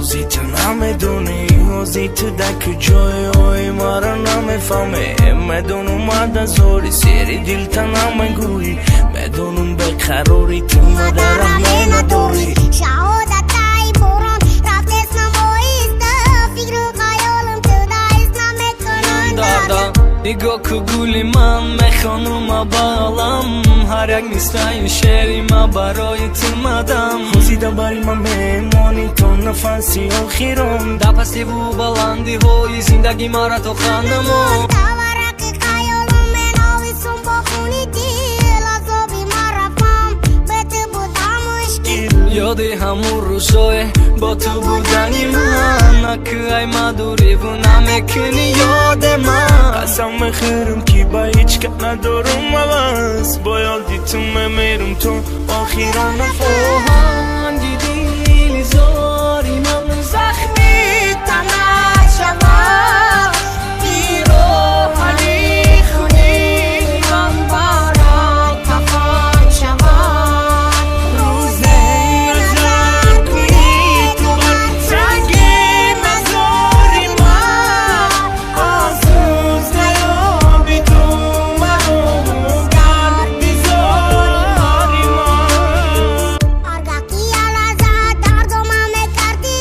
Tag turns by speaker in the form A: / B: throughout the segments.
A: روزی تو نمیدونی روزی تو دک جای های مرا نمیفهمه میدون اومد از اوری سری دل تا نمیگویی میدونم بقراری تو مدرم نداری
B: شهادت ای بوران رفت اسمم بایسته فکر و خیالم تو دایست نمیکنن
C: دادا نگاه که گولی من میخوانم بالم هر یک نیستای شعری ما برای تو مدم
A: روزی دا باری من میمانی تو نفسی آخیرم
C: در پستی و بلندی های زندگی ما را تو خواندم
B: تورق خیالم مناویسم با خونی دل عذابی من رفتم به تو بودم مشکل
C: یاد همون روزای با تو بودنی من نکه ای مدوری و نمیکنی یاد من
A: قسم میخورم که با هیچ که ندارم عوض با یادی تو میمیرم تو آخیران
C: آهنگی دیلی زاری من
B: زخمی تنت شود پیراهنی خونی من برات کفن شود روزه نظر کنی تو بر سنگ مزاری من از روز نیابی تو مرو گردی زاری من آرگاکی علازد دردو من میکردی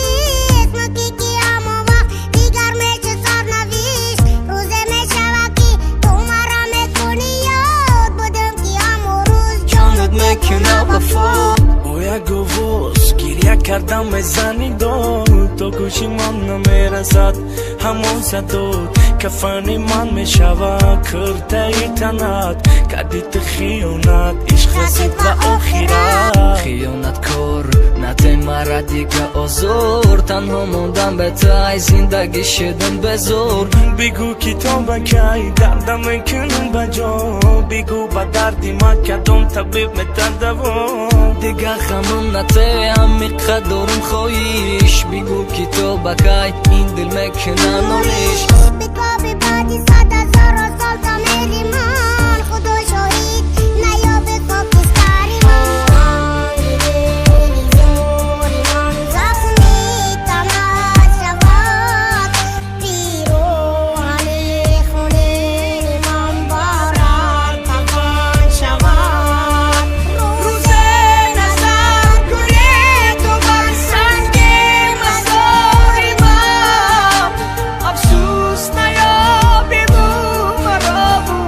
B: اسم کی اما وقت دیگر میشه سر نویش روزه میشود که تو مرا میکنی یاد بودم که اما روز
C: جانت میکنه وفا
A: با یک گوز گریه کردم بزنی داد تو گوشی من نمیرسد همون صداد کفنی من میشود کرده ای تنت کردی تو خیانت عشق رسید و آخیرت
C: خیانت کار نده مرا دیگه آزار تنها موندم به تای زندگی شدن بزار
A: بگو که تو بکی دردم میکنم بجا بگو با دردی من کدام طبیب میتدوم
C: دیگه خمم نته همیقه دارم خواهیش بگو که تو بکی این دل میکنه نالیش
B: بگو بعدی 100,000 سال تا میری من خدا شاهید نیابه خاکستری من دلی زوری من زخمی تنت شود پیراهنی خونی من برات کفن شود روزه نظر کنی تو بر سنگ مزاری من افسوس نیابی بو مرا بو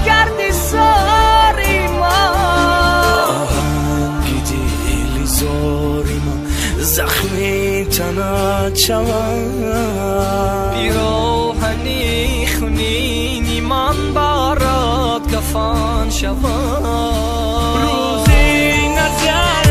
B: گردی ساری من
A: آهنگی دیلی زاری من زخمی تنت شود
C: پیراهنی خونینی من برات کفن شود
A: روزی نظر